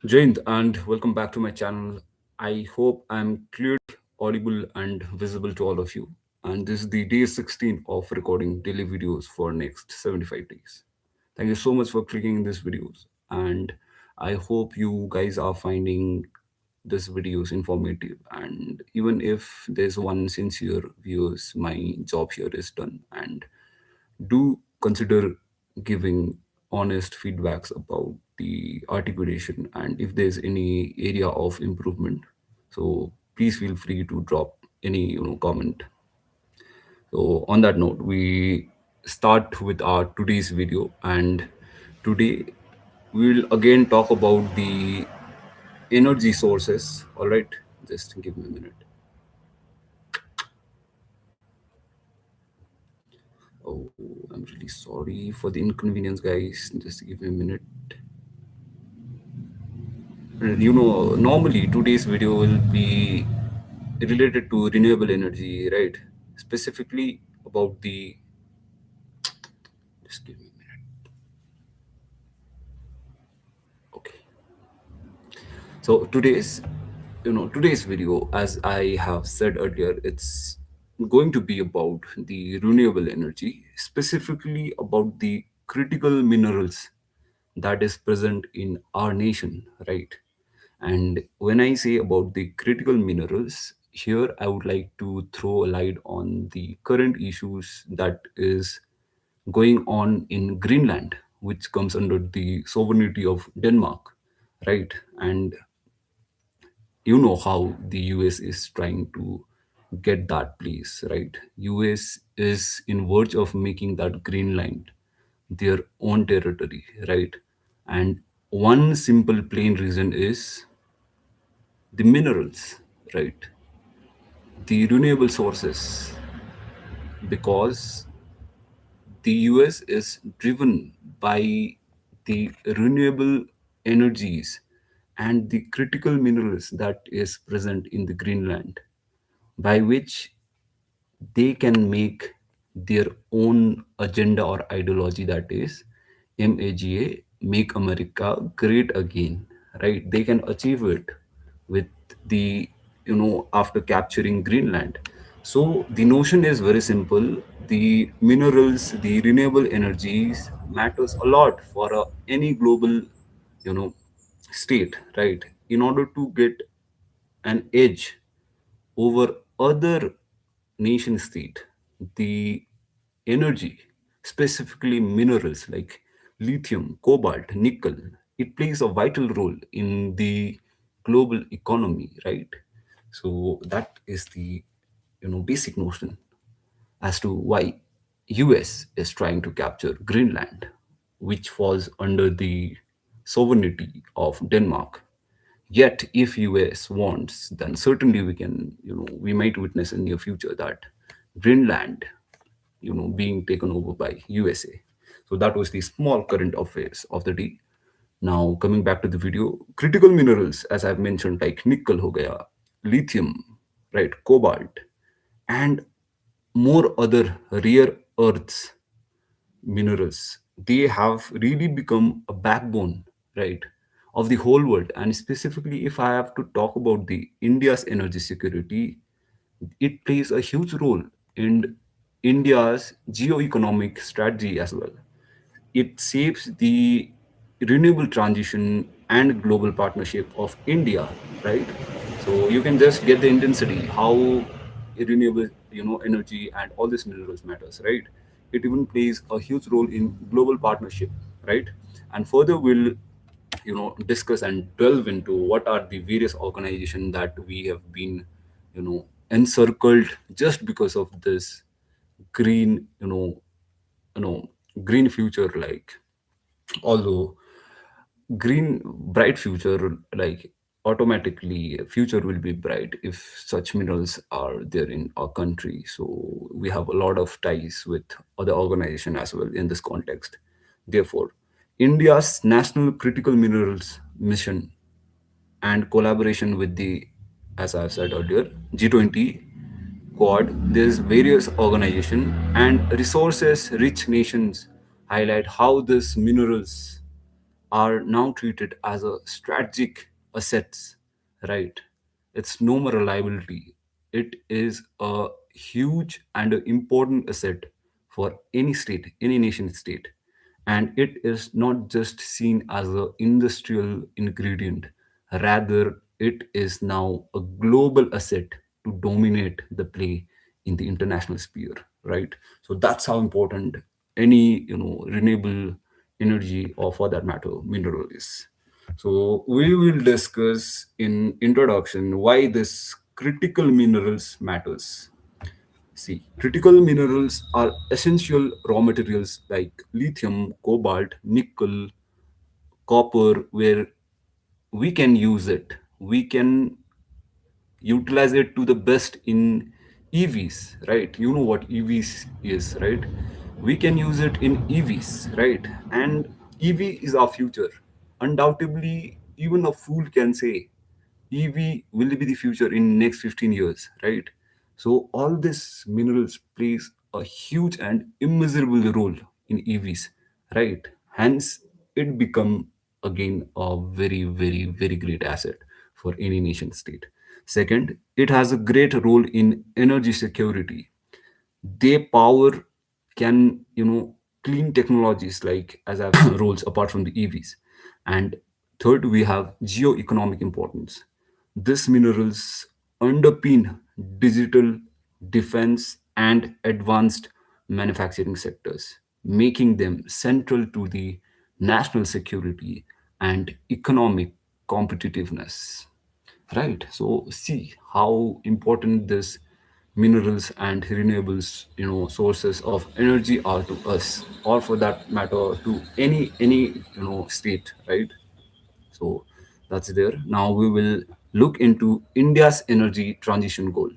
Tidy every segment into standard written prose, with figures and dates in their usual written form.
Jayant, and welcome back to my channel. I hope I'm clearly audible and visible to all of you. And this is the day 16 of recording daily videos for next 75 days. Thank you so much for clicking these videos. And I hope you guys are finding this videos informative. And even if there's one sincere viewers, my job here is done. And do consider giving honest feedbacks about the articulation and if there's any area of improvement, so please feel free to drop any comment. So on that note, we start with our today's video, and today we'll again talk about the energy sources. All right, just give me a minute. Oh, I'm really sorry for the inconvenience, guys. Just give me a minute. Normally today's video will be related to renewable energy, right? Specifically about the. Just give me a minute. Okay. So today's video, as I have said earlier, it's going to be about the renewable energy, specifically about the critical minerals that is present in our nation, right? And when I say about the critical minerals, here I would like to throw a light on the current issues that is going on in Greenland, which comes under the sovereignty of Denmark, right? And you know how the US is trying to get that place, right? US is in verge of making that Greenland their own territory, right? And one simple plain reason is the minerals, right? The renewable sources, because the US is driven by the renewable energies and the critical minerals that is present in the Greenland, by which they can make their own agenda or ideology, that is MAGA, make America great again, right? They can achieve it with the, after capturing Greenland. So the notion is very simple. The minerals, the renewable energies matters a lot for any global, you know, state, right? In order to get an edge over other nation state, the energy, specifically minerals like lithium, cobalt, nickel, it plays a vital role in the global economy, right? So that is the basic notion as to why US is trying to capture Greenland, which falls under the sovereignty of Denmark. Yet, if US wants, then certainly we might witness in near future that Greenland, being taken over by USA. So that was the small current affairs of the day. Now, coming back to the video, critical minerals, as I've mentioned, like nickel ho gaya, lithium, right, cobalt, and more other rare earths minerals, they have really become a backbone, right, of the whole world. And specifically, if I have to talk about the India's energy security, it plays a huge role in India's geo-economic strategy as well. It shapes the renewable transition and global partnership of India, right? So you can just get the intensity, how renewable, energy and all these minerals matters, right? It even plays a huge role in global partnership, right? And further, we'll discuss and delve into what are the various organizations that we have been, encircled just because of this green, you know green future, like, although green bright future, like, automatically future will be bright if such minerals are there in our country. So we have a lot of ties with other organization as well in this context. Therefore, India's national critical minerals mission and collaboration with the, as I said earlier, G20, Quad, there's various organization and resources rich nations highlight how these minerals are now treated as a strategic assets, right? It's no more a liability. It is a huge and an important asset for any state, any nation state. And it is not just seen as an industrial ingredient, rather, it is now a global asset to dominate the play in the international sphere, right? So that's how important any renewable energy, or for that matter mineral, is. So we will discuss in introduction why this critical minerals matters. See, critical minerals are essential raw materials like lithium, cobalt, nickel, copper, where we can use it. We can utilize it to the best in EVs, right? You know what EVs is, right? We can use it in EVs, right? And EV is our future. Undoubtedly, even a fool can say EV will be the future in next 15 years, right? So all this minerals plays a huge and immeasurable role in EVs, right? Hence, it become again a very, very, very great asset for any nation state. Second, it has a great role in energy security. They power can clean technologies like, as I've roles apart from the EVs. And third, we have geo-economic importance. These minerals underpin digital, defense, and advanced manufacturing sectors, making them central to the national security and economic competitiveness. Right. So see how important this minerals and renewables, sources of energy are to us, or for that matter to any state, right? So that's there. Now we will look into India's energy transition goal.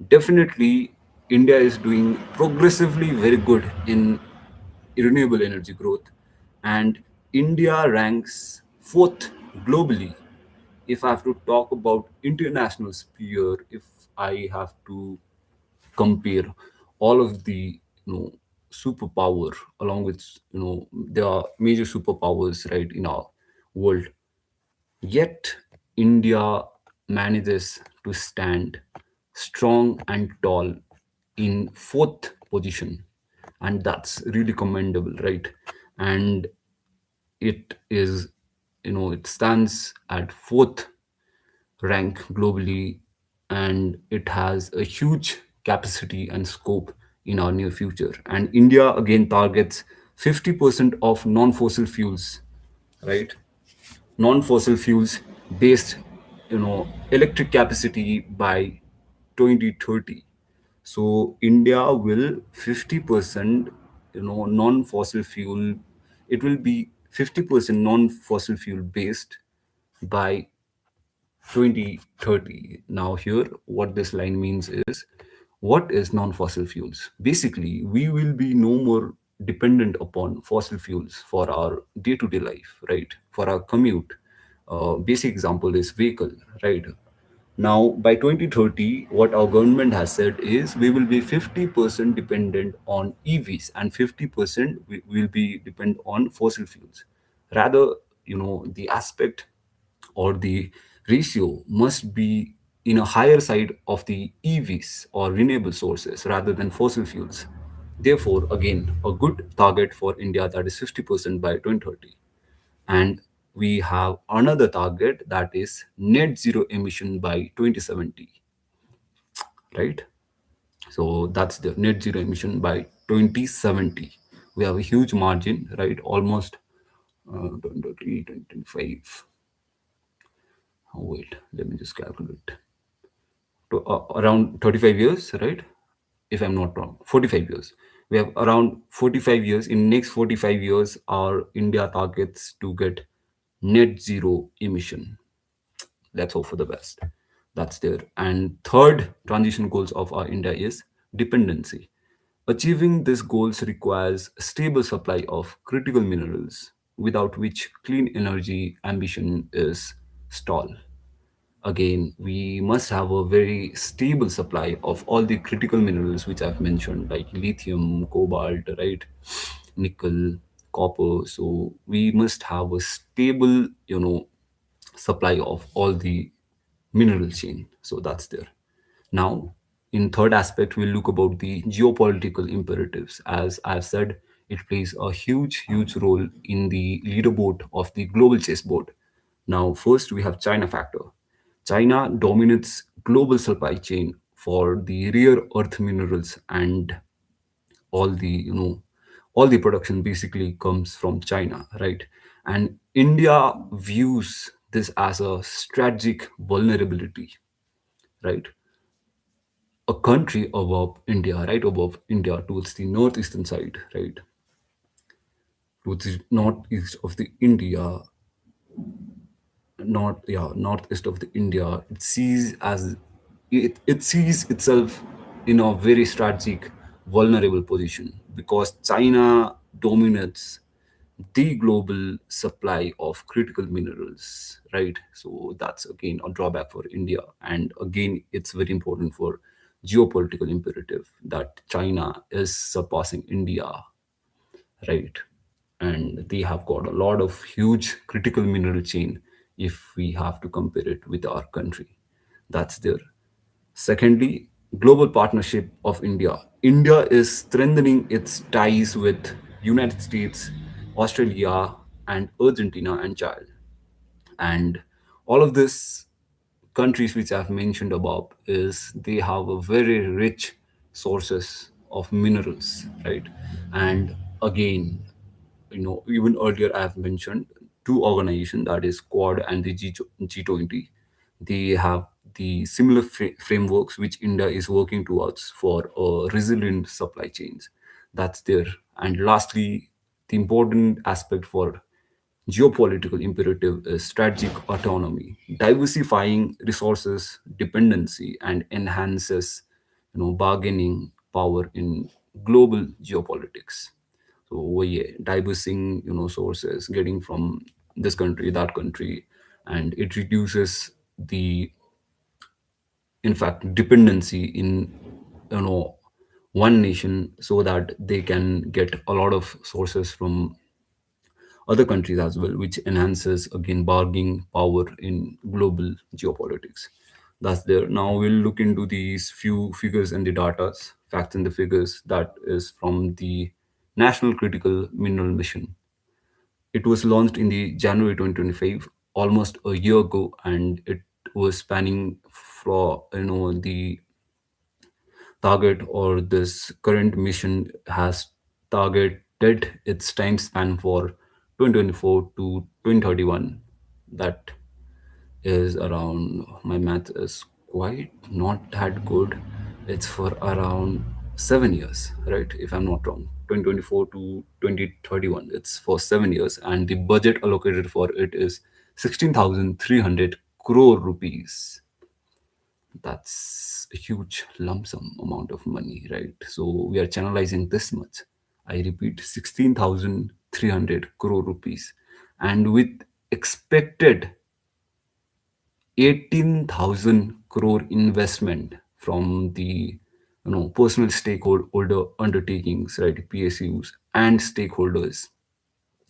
Definitely, India is doing progressively very good in renewable energy growth, and India ranks fourth globally. If I have to talk about international sphere, if I have to compare all of the superpower, along with there are major superpowers right in our world, yet India manages to stand strong and tall in fourth position, and that's really commendable, right? And it is, it stands at fourth rank globally, and it has a huge capacity and scope in our near future. And India again targets 50% of non-fossil fuels, right? Non-fossil fuels based electric capacity by 2030. So India will 50% non-fossil fuel, it will be 50% non-fossil fuel based by 2030. Now, here, what this line means is, what is non fossil fuels? Basically, we will be no more dependent upon fossil fuels for our day to day life, right? For our commute. Basic example is vehicle, right? Now, by 2030, what our government has said is we will be 50% dependent on EVs, and 50% we will be dependent on fossil fuels. Rather, the aspect or the ratio must be in a higher side of the EVs or renewable sources rather than fossil fuels. Therefore, again, a good target for India, that is 50% by 2030. And we have another target, that is net zero emission by 2070, right? So that's the net zero emission by 2070. We have a huge margin, right? Almost 20, 25. Oh, wait, let me just calculate. To, around 35 years, right? If I'm not wrong, 45 years. We have around 45 years. In next 45 years, our India targets to get net zero emission. Let's hope for the best. That's there. And third transition goals of our India is dependency. Achieving these goals requires a stable supply of critical minerals, without which clean energy ambition is stall. Again, we must have a very stable supply of all the critical minerals which I've mentioned, like lithium, cobalt, right? Nickel. copper. So we must have a stable, supply of all the mineral chain. So that's there. Now, in third aspect, we'll look about the geopolitical imperatives. As I've said, it plays a huge, huge role in the leaderboard of the global chessboard. Now, first we have China factor. China dominates global supply chain for the rare earth minerals, and all the all the production basically comes from China, right? And India views this as a strategic vulnerability, right? A country above India, right above India, towards the northeastern side, right, towards the northeast of the India, northeast of the India, it sees itself in a very strategic, vulnerable position because China dominates the global supply of critical minerals, right? So that's again a drawback for India, and again it's very important for geopolitical imperative that China is surpassing India, right? And they have got a lot of huge critical mineral chain if we have to compare it with our country. That's there. Secondly, global partnership of India. India is strengthening its ties with United States, Australia, and Argentina and Chile. And all of this countries which I've mentioned above is they have a very rich sources of minerals, right? And again, even earlier I have mentioned two organizations, that is Quad and the G20. They have the similar frameworks which India is working towards for resilient supply chains. That's there. And lastly, the important aspect for geopolitical imperative is strategic autonomy, diversifying resources dependency, and enhances bargaining power in global geopolitics. So yeah, diversing sources, getting from this country, that country, and it reduces the, in fact, dependency in you know one nation, so that they can get a lot of sources from other countries as well, which enhances again bargaining power in global geopolitics. That's there. Now we'll look into these few figures and the data, facts and the figures, that is from the National Critical Mineral Mission. It was launched in the January 2025, almost a year ago, and it was spanning for the target, or this current mission has targeted its time span for 2024 to 2031. That is around, my math is quite not that good, it's for around 7 years, right, if I'm not wrong. 2024 to 2031, it's for 7 years, and the budget allocated for it is 16,300 crore rupees. That's a huge lump sum amount of money, right? So we are channelizing this much. I repeat, 16,300 crore rupees. And with expected 18,000 crore investment from the personal stakeholder undertakings, right? PSUs and stakeholders.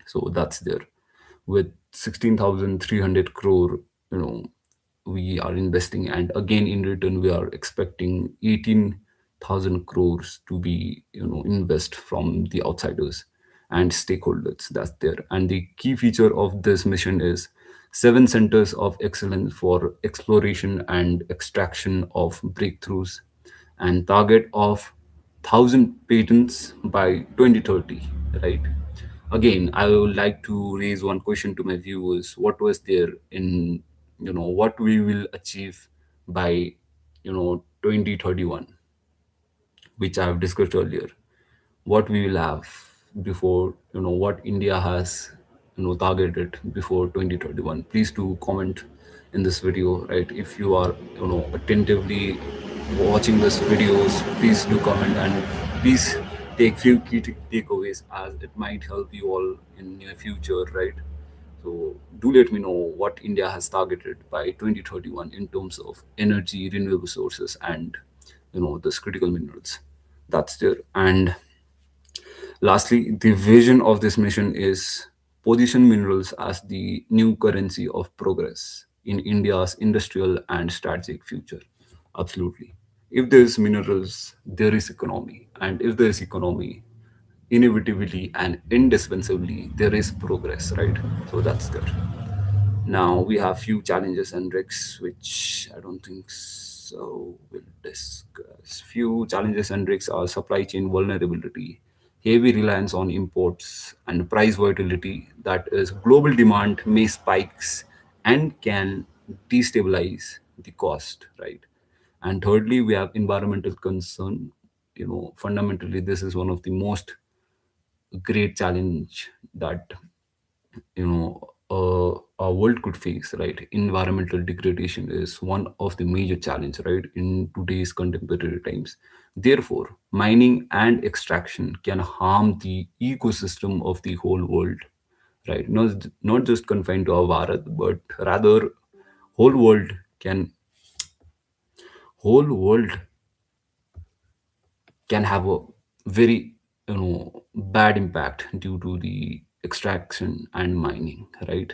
So that's there. With 16,300 crore, you know, we are investing, and again in return we are expecting 18,000 crores to be invest from the outsiders and stakeholders. That's there. And the key feature of this mission is 7 centers of excellence for exploration and extraction of breakthroughs, and target of 1,000 patents by 2030, right? Again, I would like to raise one question to my viewers. What was there in, what we will achieve by 2031, which I have discussed earlier? What we will have before, what India has targeted before 2031? Please do comment in this video, right? If you are attentively watching this videos, please do comment, and please take few key takeaways, as it might help you all in near future, right? So do let me know what India has targeted by 2031 in terms of energy, renewable sources, and this critical minerals. That's there. And Lastly, the vision of this mission is position minerals as the new currency of progress in India's industrial and strategic future. Absolutely. If there is minerals, there is economy. And if there is economy, inevitably and indispensably, there is progress, right? So that's there. Now we have few challenges and risks, which I don't think so we'll discuss. Few challenges and risks are supply chain vulnerability, heavy reliance on imports, and price volatility. That is, global demand may spikes and can destabilize the cost, right? And thirdly, we have environmental concern. Fundamentally, this is one of the most great challenge that our world could face, right? Environmental degradation is one of the major challenge, right, in today's contemporary times. Therefore, mining and extraction can harm the ecosystem of the whole world, right? Not just confined to our Bharat, but rather whole world can whole world can have a very bad impact due to the extraction and mining, right?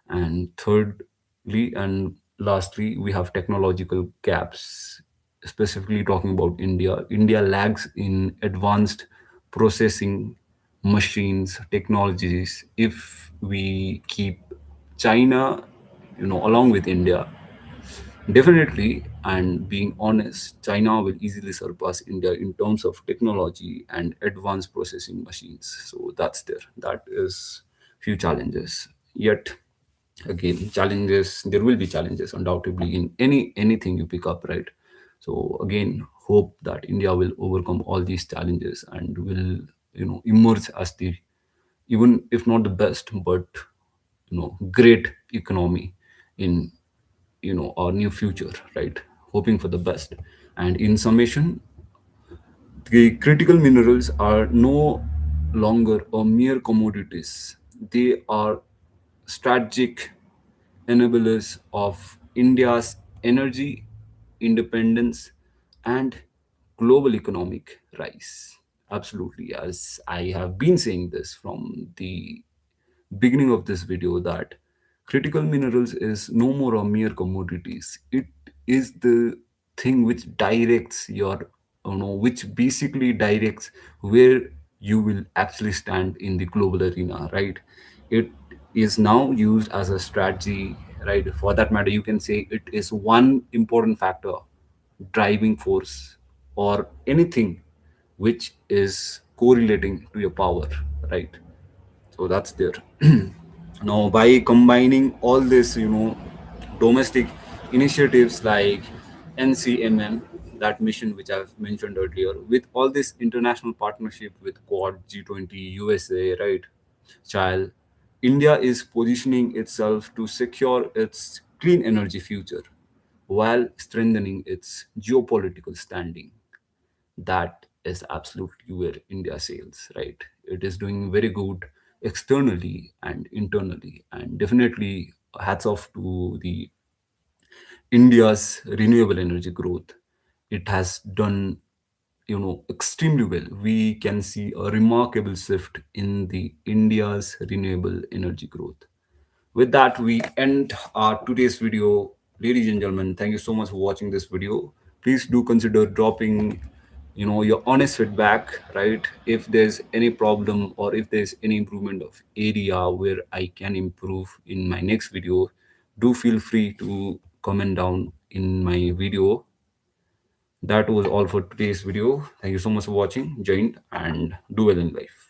And thirdly and lastly, we have technological gaps. Specifically talking about India, India lags in advanced processing machines technologies. If we keep China along with India, definitely, and being honest, China will easily surpass India in terms of technology and advanced processing machines. So that's there. That is few challenges. Yet again, challenges, there will be challenges undoubtedly in anything you pick up, right? So again, hope that India will overcome all these challenges and will emerge as the, even if not the best, but great economy in our new future, right? Hoping for the best. And in summation, the critical minerals are no longer a mere commodities. They are strategic enablers of India's energy independence and global economic rise. Absolutely, as I have been saying this from the beginning of this video, that critical minerals is no more a mere commodities. It is the thing which directs your, which basically directs where you will actually stand in the global arena, right? It is now used as a strategy, right? For that matter, you can say it is one important factor, driving force, or anything which is correlating to your power, right? So that's there. Now, by combining all this, domestic initiatives like NCMM, that mission which I've mentioned earlier, with all this international partnership with Quad, G20, USA, right? Child, India is positioning itself to secure its clean energy future while strengthening its geopolitical standing. That is absolutely where India sails, right? It is doing very good externally and internally, and definitely hats off to the India's renewable energy growth. It has done, extremely well. We can see a remarkable shift in the India's renewable energy growth. With that, we end our today's video. Ladies and gentlemen, thank you so much for watching this video. Please do consider dropping your honest feedback, right? If there's any problem or if there's any improvement of area where I can improve in my next video, do feel free to comment down in my video. That was all for today's video. Thank you so much for watching. Join and do well in life.